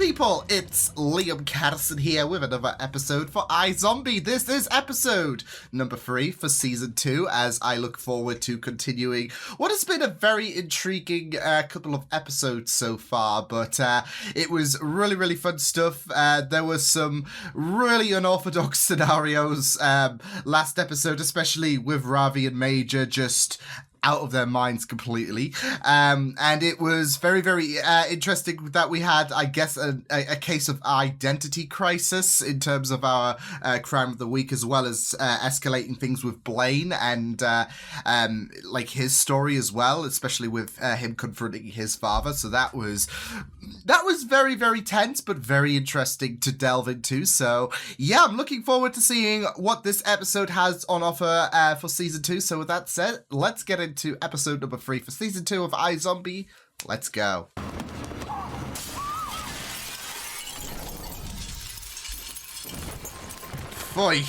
people, it's Liam Catterson here with another episode for iZombie. This is episode number 3 for season 2 as I look forward to continuing what has been a very intriguing couple of episodes so far, but it was really fun stuff. There was some really unorthodox scenarios last episode, especially with Ravi and Major just out of their minds completely, and it was very interesting that we had, I guess, a case of identity crisis in terms of our crime of the week, as well as escalating things with Blaine and like his story as well, especially with him confronting his father. So that was very tense, but very interesting to delve into. So yeah, I'm looking forward to seeing what this episode has on offer for season 2. So with that said, let's get into episode number 3 for season 2 of iZombie. Let's go. Boy.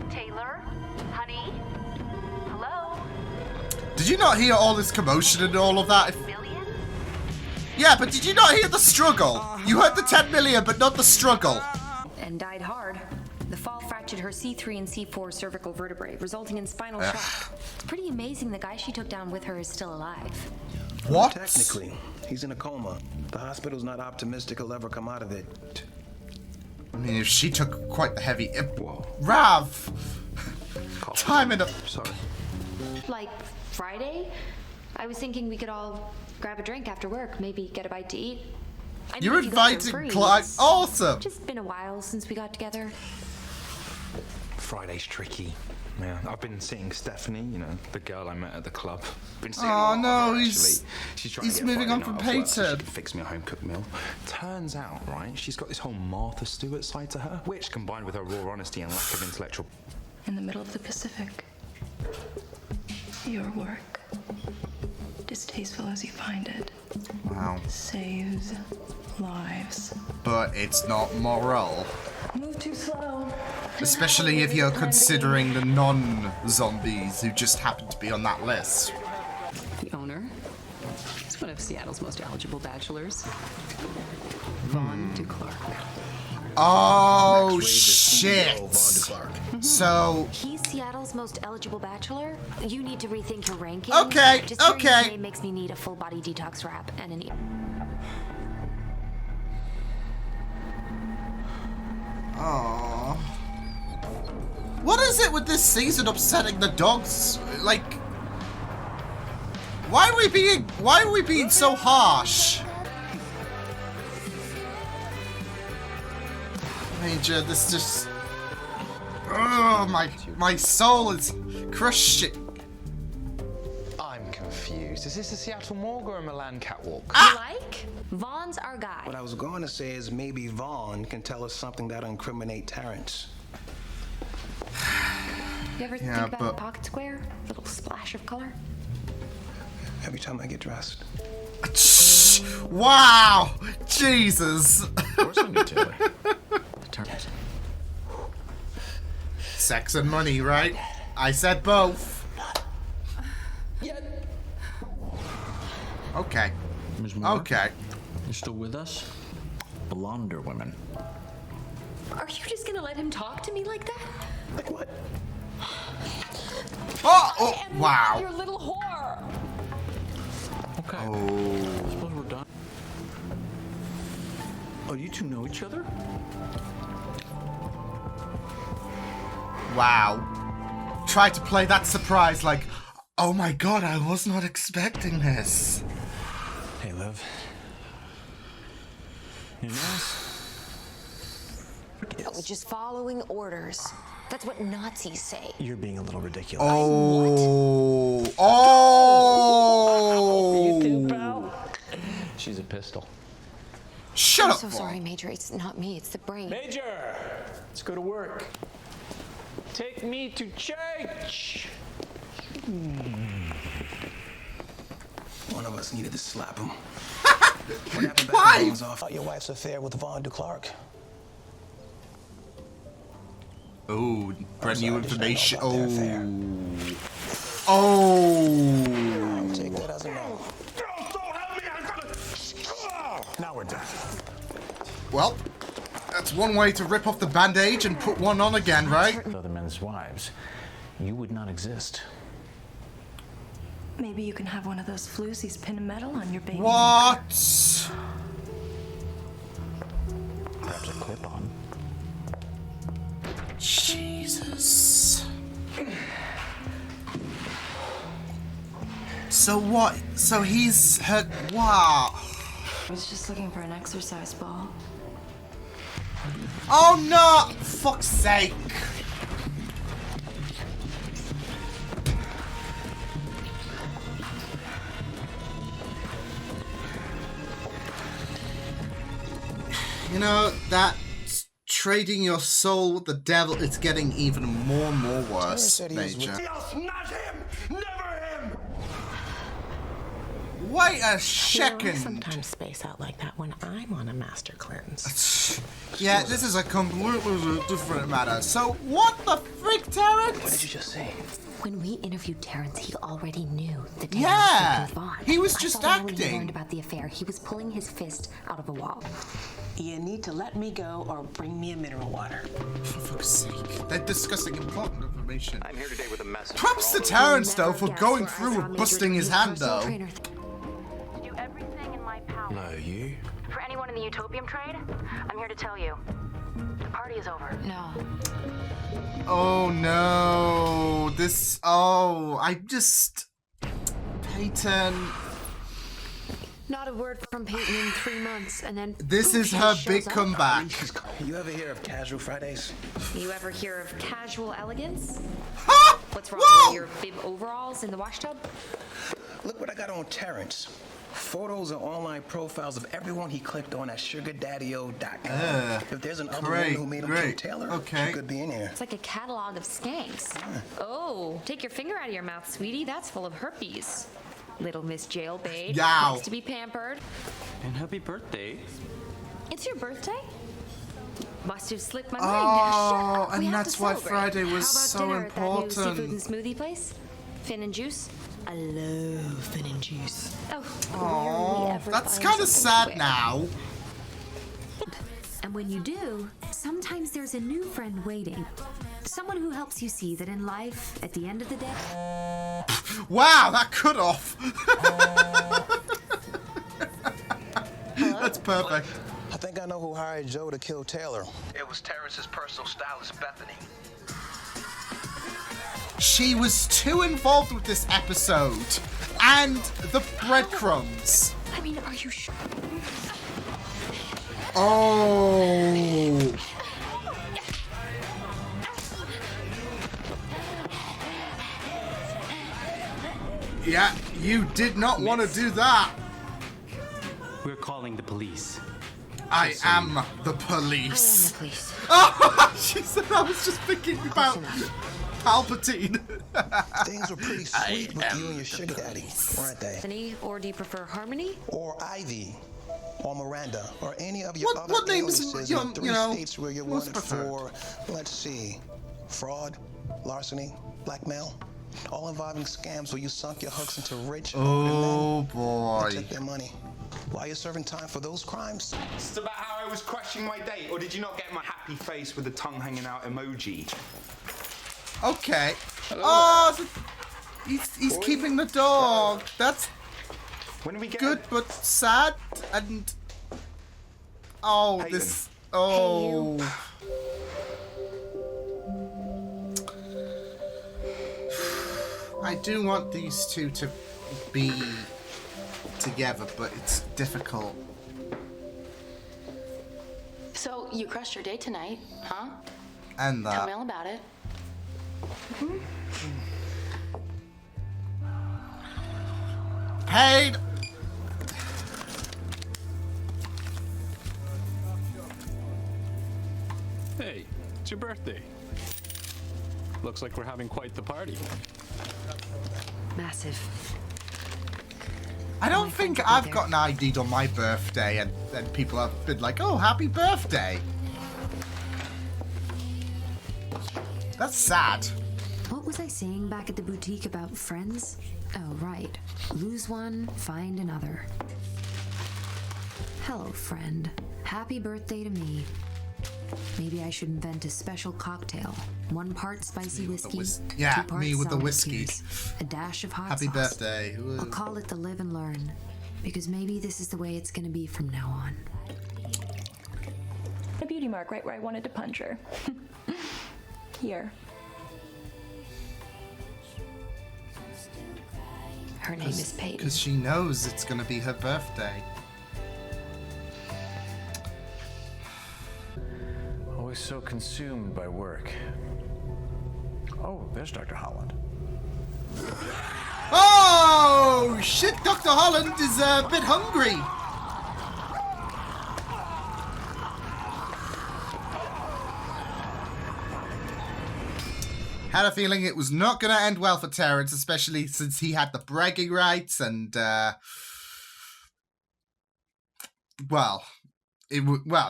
Taylor? Honey? Hello? Did you not hear all this commotion and all of that? Million? Yeah, but did you not hear the struggle? You heard the 10 million, but not the struggle. And died hard. The fall fractured her C3 and C4 cervical vertebrae, resulting in spinal shock. It's pretty amazing the guy she took down with her is still alive. What? Technically, he's in a coma. The hospital's not optimistic he'll ever come out of it. I mean, if she took quite the heavy... Rav! Time it up. Sorry. Like Friday? I was thinking we could all grab a drink after work, maybe get a bite to eat. I mean, You're if you guys are inviting free, Clyde. it's Awesome! just been a while since we got together. Friday's tricky. Yeah, I've been seeing Stephanie, you know, the girl I met at the club. Been seeing Oh her a lot no, of her, he's actually. She's trying he's to get moving on Friday from night off work so Peyton. she can fix me a home-cooked meal. Turns out, right, she's got this whole Martha Stewart side to her, which, combined with her raw honesty and lack of intellectual... In the middle of the Pacific. Your work, distasteful as you find it, Wow. saves lives. But it's not moral. Move too slow. Especially if you're considering the non-zombies who just happen to be on that list. The owner is one of Seattle's most eligible bachelors, Vaughn DuClark. Oh, Max Raver, CEO Vaughn shit. DuClark. So, He's Seattle's most eligible bachelor? You need to rethink your ranking. Okay, Just hearing okay. his name makes me need a full body detox wrap and an aww. What is it with this season upsetting the dogs? Like, why are we being so harsh? Major, this just... Oh, my soul is crushed. I'm confused. Is this a Seattle morgue or a Milan catwalk? like? Vaughn's our guy. What I was going to say is maybe Vaughn can tell us something that'll incriminate Terrence. You ever Yeah, think about but- a pocket square? A little splash of color? Every time I get dressed. Wow! Jesus! What's on you, Taylor? Sex and money, right? I said both. Okay. Ms. Moore, Okay. you still with us? Blonder women. Are you just gonna let him talk to me like that? Like what? Oh, wow. Your little whore! Okay. Oh. Suppose we're done. Oh, you two know each other? Wow. Try to play that surprise like, oh my god, I was not expecting this. Hey, Liv. You know? We're just following orders. That's what Nazis say. You're being a little ridiculous. Oh. Oh. She's a pistol. Shut I'm up. so sorry, Major. It's not me. It's the brain. Major, let's go to work. Take me to church. One of us needed to slap him. What happened back Why? in Vaughn's office? Your wife's affair with Vaughn DuClark. Oh, brand new sorry, just information. don't know about Oh. Take that as a no. Now we're done. Well, that's one way to rip off the bandage and put one on again, right? Other men's wives, you would not exist. Maybe you can have one of those floozies pin a medal on your baby. What? Perhaps a clip-on. Jesus. So what? So he's her. Wow. I was just looking for an exercise ball. Oh no! Fuck's sake. You know, that trading your soul with the devil, it's getting even more and more worse, Major. Else, not him! Never him! Wait a You know, I second. sometimes space out like that when I'm on a master cleanse. Yeah, this is a completely different matter. So, what the frick, Terrence? What did you just say? When we interviewed Terrence, he already knew the day Yeah, was Vaughn. he was I just saw that when he acting. learned about the affair, he was pulling his fist out of a wall. You need to let me go or bring me a mineral water. For fuck's sake. They're discussing important information. I'm here today with a message. Props to Terrence, though, for going through and busting his hand, though. Do everything in my power. No, you? For anyone in the utopium trade, I'm here to tell you. The party is over. No. Oh no. This. Oh, I just. Peyton. Not a word from Peyton in 3 months, and then This boom, is she her shows big up. comeback. You ever hear of Casual Fridays? You ever hear of casual elegance? Ha! What's wrong Whoa! with your bib overalls in the wash tub? Look what I got on Terrence. Photos and online profiles of everyone he clicked on at sugardaddy-o.com. If there's an other woman who made him kill Taylor, okay. she could be in here. It's like a catalog of skanks. Oh, take your finger out of your mouth, sweetie. That's full of herpes. Little Miss Jailbait Yow. likes to be pampered. And happy birthday. It's your birthday? Must have slipped my Oh, mind. Sure, and we have that's to why celebrate. Friday was How about so dinner at that new seafood important. and smoothie place? Fin and juice? I love fin and juice. Oh, Oh, ever that's find kind of something sad quick? now. And when you do, sometimes there's a new friend waiting. Someone who helps you see that in life, at the end of the day... Wow, that cut off. That's perfect. I think I know who hired Joe to kill Taylor. It was Terrence's personal stylist, Bethany. She was too involved with this episode. And the breadcrumbs. I mean, are you sure? Oh. Yeah, you did not want to do that. We're calling the police. I am the police. I am the police. Oh, she said I was just thinking about Palpatine. Things were pretty sweet with you and your sugar daddy, weren't they? Bethany, or do you prefer Harmony? Or Ivy, or Miranda, or any of your other what names, aliases you in know, 3 states where you're most wanted preferred? for, let's see, fraud, larceny, blackmail, all involving scams where you sunk your hooks into rich Oh and boy. took their money. While you're serving time for those crimes? It's about how I was crashing my date, or did you not get my happy face with the tongue hanging out emoji? Okay. Oh, so he's keeping the dog. That's When we get good, but sad and oh, Peyton. this oh. I do want these two to be together, but it's difficult. So, you crushed your date tonight, huh? And Tell me that. all about it. Paid. Hey, it's your birthday. Looks like we're having quite the party. Massive. I don't think I've gotten ID'd on my birthday, and people have been like, "Oh, happy birthday." That's sad. What was I saying back at the boutique about friends? Oh, right. Lose one, find another. Hello, friend. Happy birthday to me. Maybe I should invent a special cocktail. 1 part spicy whiskey, 2 parts me with the Zombie whiskey. Tears, a dash of hot Happy sauce. birthday. I'll call it the Live and Learn, because maybe this is the way it's gonna be from now on. A beauty mark right where I wanted to punch her. Here. Her name is Peyton. Because she knows it's going to be her birthday. Always so consumed by work. Oh, there's Dr. Holland. Oh, shit, Dr. Holland is a bit hungry. Had a feeling it was not going to end well for Terrence, especially since he had the bragging rights and, well,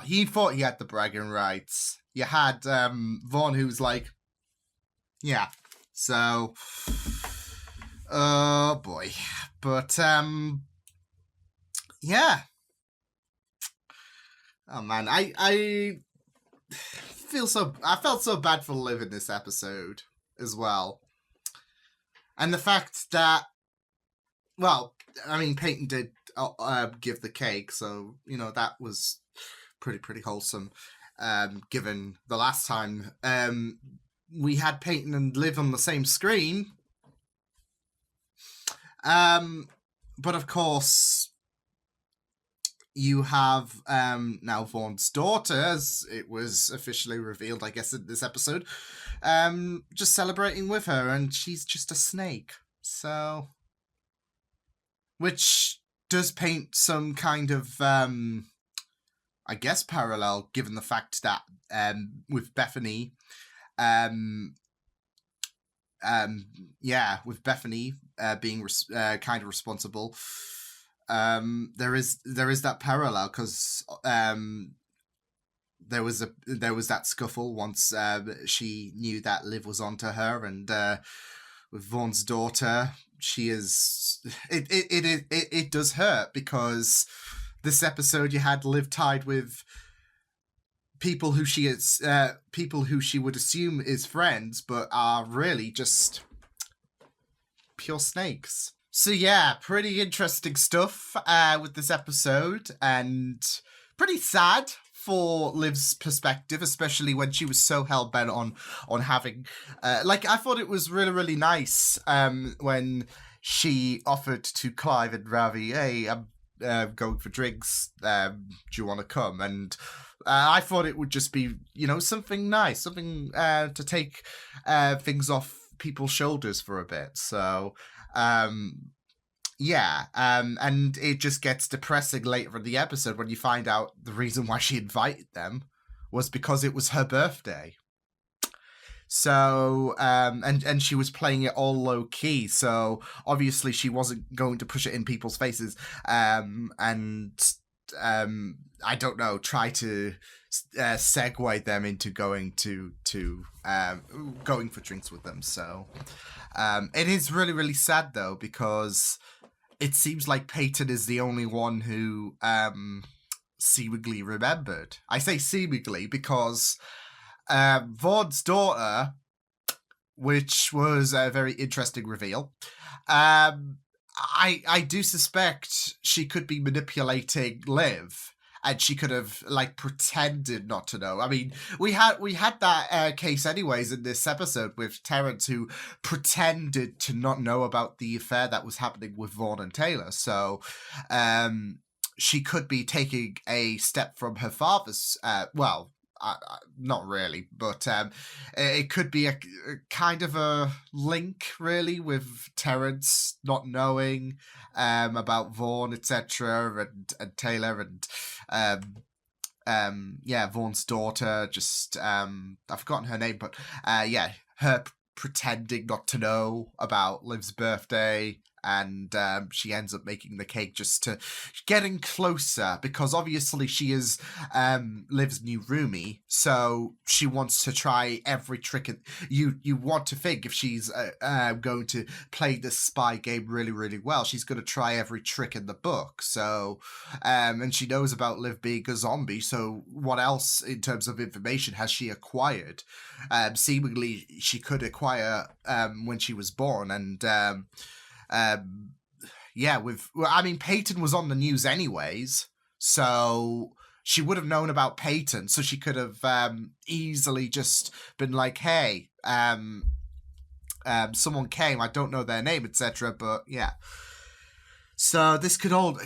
he thought he had the bragging rights. You had Vaughn, who was like, yeah, so, oh boy, but yeah. Oh man, I felt so bad for Liv in this episode as well. And the fact that, well, I mean, Peyton did give the cake, so, you know, that was pretty wholesome, given the last time we had Peyton and Liv on the same screen. But of course, you have now Vaughn's daughter, as it was officially revealed, I guess, in this episode, just celebrating with her, and she's just a snake. So, which does paint some kind of, I guess, parallel, given the fact that with Bethany, with Bethany being kind of responsible. There is that parallel, because there was that scuffle once she knew that Liv was onto her, and with Vaughn's daughter, she is it does hurt, because this episode you had Liv tied with people who she would assume is friends, but are really just pure snakes. So yeah, pretty interesting stuff with this episode, and pretty sad for Liv's perspective, especially when she was so hell-bent on having... I thought it was really nice when she offered to Clive and Ravi, hey, I'm going for drinks, do you want to come? And I thought it would just be, you know, something nice, something to take things off people's shoulders for a bit. So... and it just gets depressing later in the episode when you find out the reason why she invited them was because it was her birthday. So, and she was playing it all low key, so obviously she wasn't going to push it in people's faces, and I don't know, try to segue them into going going for drinks with them. So, it is really sad though, because it seems like Peyton is the only one who seemingly remembered. I say seemingly because Vaughn's daughter, which was a very interesting reveal, I do suspect she could be manipulating Liv, and she could have pretended not to know. I mean, we had that case anyways in this episode with Terrence, who pretended to not know about the affair that was happening with Vaughn and Taylor. So she could be taking a step from her father's, not really, but it could be a kind of a link, really, with Terrence not knowing about Vaughn, etc., and Taylor, and Vaughn's daughter, just I've forgotten her name, but her pretending not to know about Liv's birthday, and she ends up making the cake just to getting closer, because obviously she is Liv's new roomie, so she wants to try every trick. You want to think if she's going to play this spy game really, really well, she's going to try every trick in the book. So, and she knows about Liv being a zombie, so what else in terms of information has she acquired? Seemingly she could acquire when she was born, and Peyton was on the news anyways, so she would have known about Peyton, so she could have easily just been like, hey, someone came, I don't know their name, etc. But yeah. So this could all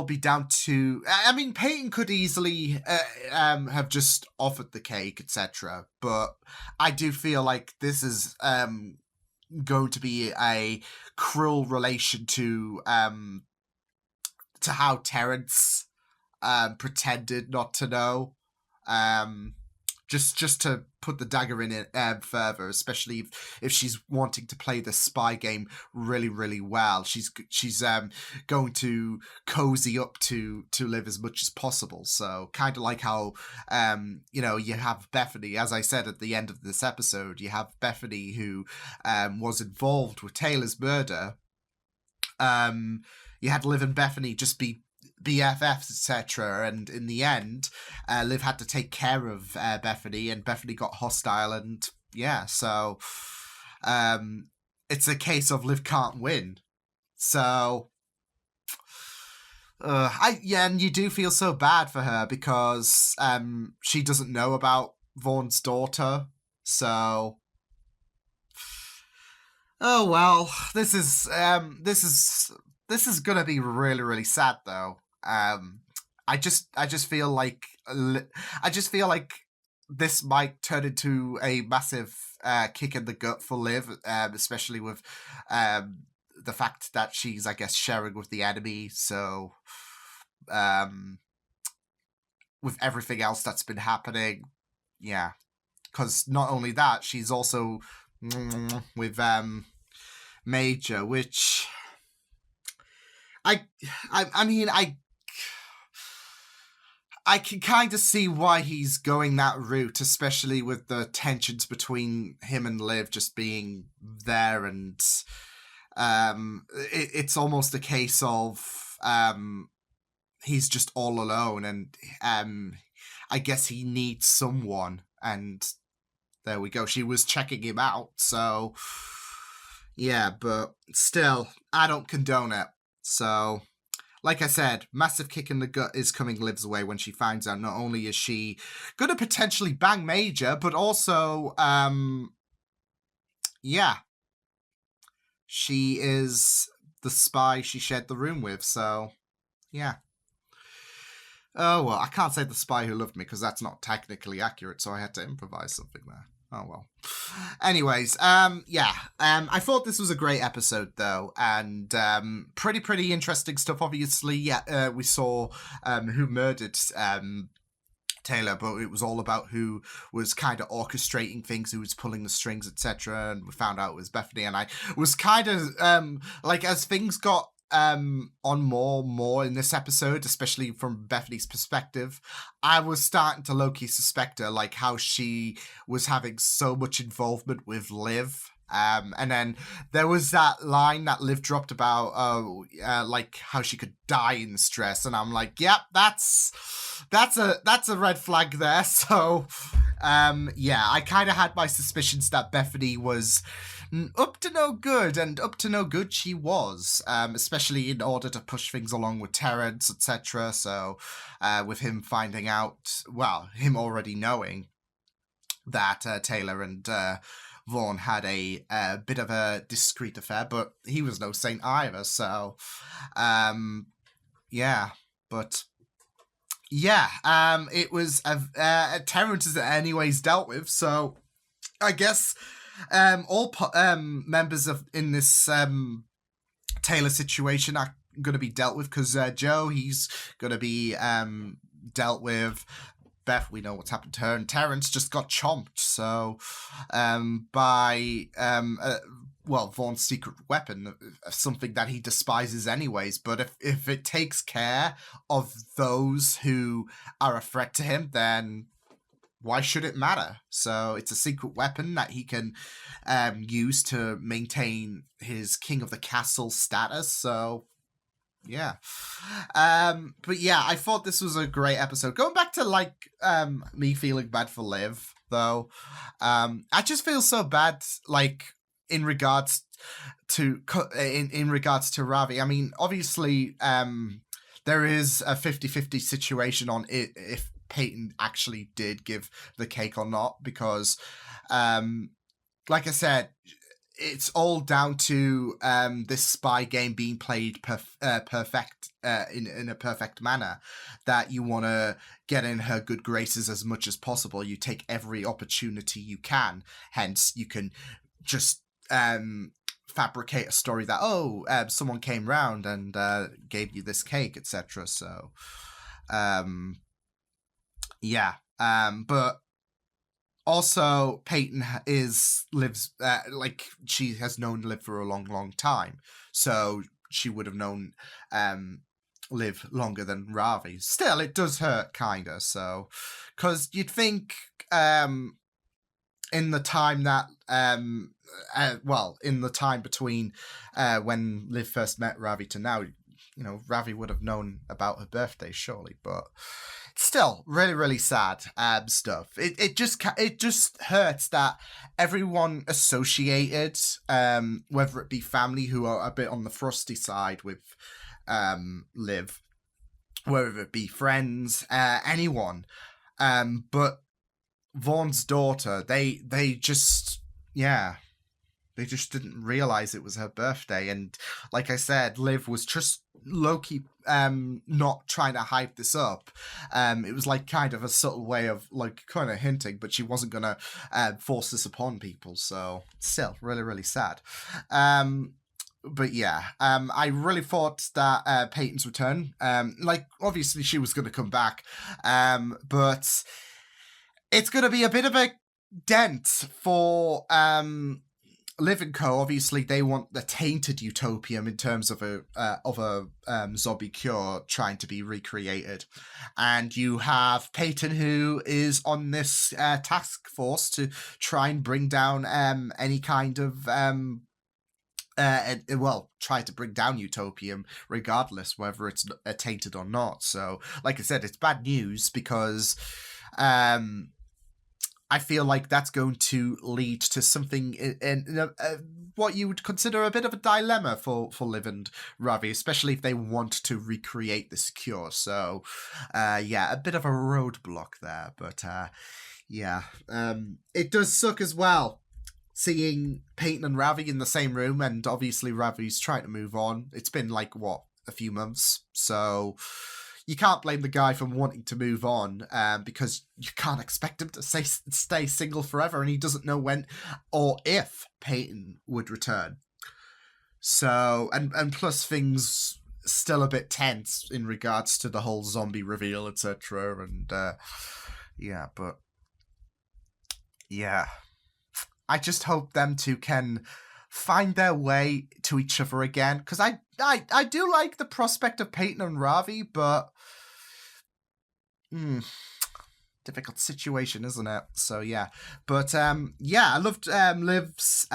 be down to, Peyton could easily have just offered the cake, etc. But I do feel like this is going to be a cruel relation to how Terrence pretended not to know. Just to put the dagger in it further, especially if she's wanting to play the spy game really, really well. She's going to cozy up to Liv as much as possible. So kind of like how you have Bethany, as I said at the end of this episode, you have Bethany who was involved with Taylor's murder. You had Liv and Bethany just be BFFs, etc. And in the end, Liv had to take care of Bethany, and Bethany got hostile, and yeah, so it's a case of Liv can't win. So and you do feel so bad for her because she doesn't know about Vaughn's daughter. So oh well, this is gonna be really, really sad though. I just feel like this might turn into a massive kick in the gut for Liv, especially with the fact that she's, I guess, sharing with the enemy. So with everything else that's been happening, yeah, because not only that, she's also with Major, which I can kind of see why he's going that route, especially with the tensions between him and Liv just being there, and it's almost a case of he's just all alone, and I guess he needs someone, and there we go. She was checking him out, so yeah, but still, I don't condone it. So, like I said, massive kick in the gut is coming Liv's way when she finds out not only is she going to potentially bang Major, but also, she is the spy she shared the room with, so, yeah. Oh, well, I can't say the spy who loved me because that's not technically accurate, so I had to improvise something there. Oh, well. Anyways, I thought this was a great episode, though, and pretty interesting stuff. Obviously, we saw who murdered Taylor, but it was all about who was kind of orchestrating things, who was pulling the strings, etc., and we found out it was Bethany, and I was kind of, as things got on more in this episode, especially from Bethany's perspective, I was starting to low-key suspect her, like how she was having so much involvement with Liv. And then there was that line that Liv dropped about like how she could die in stress, and I'm like, yep, that's a red flag there. So I kind of had my suspicions that Bethany was up to no good, and up to no good she was, especially in order to push things along with Terrence, etc. So with him finding out, well, him already knowing that Taylor and Vaughn had a bit of a discreet affair, but he was no saint either. So it was Terrence is anyways dealt with, so I guess all members in this Taylor situation are going to be dealt with, because Joe, he's going to be dealt with. Beth, we know what's happened to her, and Terrence just got chomped. So by Vaughn's secret weapon, something that he despises anyways. But if it takes care of those who are a threat to him, then why should it matter? So it's a secret weapon that he can use to maintain his king of the castle status. So yeah. But yeah, I thought this was a great episode. Going back to like me feeling bad for Liv, though, I just feel so bad, like in regards to Ravi. I mean, obviously, there is a 50-50 situation on it if Peyton actually did give the cake or not, because like I said, it's all down to this spy game being played perfect in a perfect manner, that you want to get in her good graces as much as possible. You take every opportunity you can, hence you can just fabricate a story that someone came round and gave you this cake, etc. So but also Peyton lives like she has known Liv for a long time, so she would have known Liv longer than Ravi. Still, it does hurt kinda, so because you'd think in the time that in the time between when Liv first met Ravi to now, Ravi would have known about her birthday, surely, but still, really, really sad stuff. It just hurts that everyone associated, whether it be family who are a bit on the frosty side with Liv, whether it be friends, anyone, but Vaughn's daughter, they just didn't realize it was her birthday. And like I said, Liv was just low-key not trying to hype this up. It was like kind of a subtle way of like kind of hinting, but she wasn't gonna force this upon people. So still really, really sad. But yeah, I really thought that Peyton's return, like obviously she was gonna come back, but it's gonna be a bit of a dent for Liv and Co. Obviously, they want the tainted utopium in terms of a zombie cure trying to be recreated, and you have Peyton, who is on this task force to try and bring down any kind of try to bring down utopium, regardless whether it's tainted or not. So, like I said, it's bad news because I feel like that's going to lead to something in what you would consider a bit of a dilemma for Liv and Ravi, especially if they want to recreate this cure. So, a bit of a roadblock there. But, it does suck as well, seeing Peyton and Ravi in the same room, and obviously Ravi's trying to move on. It's been like, a few months? So you can't blame the guy for wanting to move on, because you can't expect him to stay single forever, and he doesn't know when or if Peyton would return. So, and plus things still a bit tense in regards to the whole zombie reveal, etc. And I just hope them two can find their way to each other again, because I do like the prospect of Peyton and Ravi, but difficult situation, isn't it? So but I loved Liv's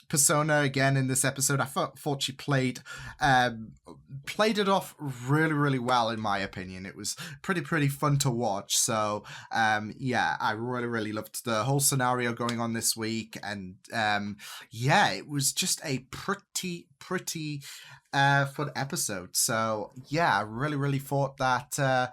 persona again in this episode. I thought she played it off really, really well, in my opinion. It was pretty fun to watch. So I really, really loved the whole scenario going on this week, and it was just a pretty fun episode. So I really, really thought that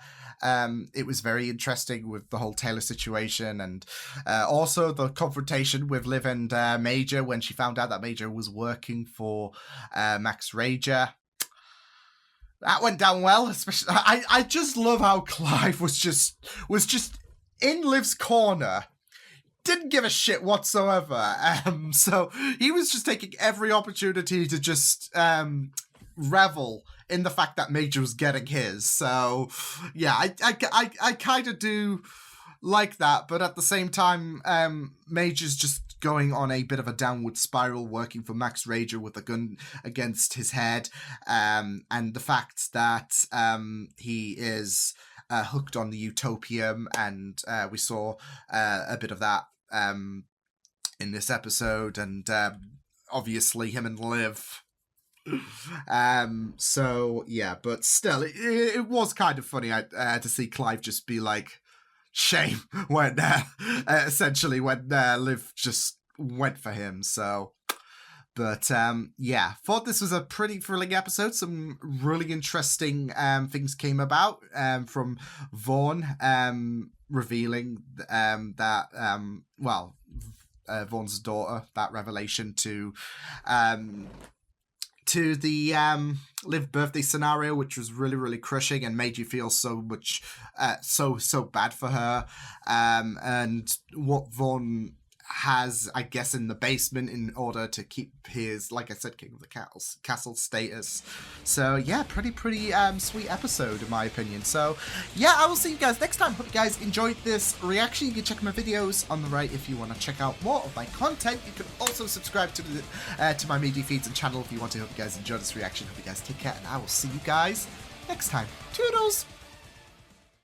it was very interesting with the whole Taylor situation, and also the confrontation with Liv and Major when she found out that Major was working for Max Rager. That went down well. Especially, I just love how Clive was just in Liv's corner. Didn't give a shit whatsoever. So he was just taking every opportunity to just revel in the fact that Major was getting his. So I kind of do like that, but at the same time, Major's just going on a bit of a downward spiral, working for Max Rager with a gun against his head, and the fact that he is hooked on the utopium, and we saw a bit of that in this episode, and obviously him and Liv. So yeah, but still, it was kind of funny to see Clive just be like, shame, when essentially when Liv just went for him. So, but yeah, thought this was a pretty thrilling episode. Some really interesting things came about from Vaughn revealing that Vaughn's daughter, that revelation to the Liv birthday scenario, which was really, really crushing and made you feel so much so bad for her, and what Vaughn has, I guess, in the basement in order to keep his, like I said, King of the Castle status. So yeah, pretty sweet episode in my opinion. So yeah, I will see you guys next time. Hope you guys enjoyed this reaction. You can check my videos on the right if you want to check out more of my content. You can also subscribe to my media feeds and channel if you want to. Hope you guys enjoyed this reaction. Hope you guys take care, and I will see you guys next time. Toodles!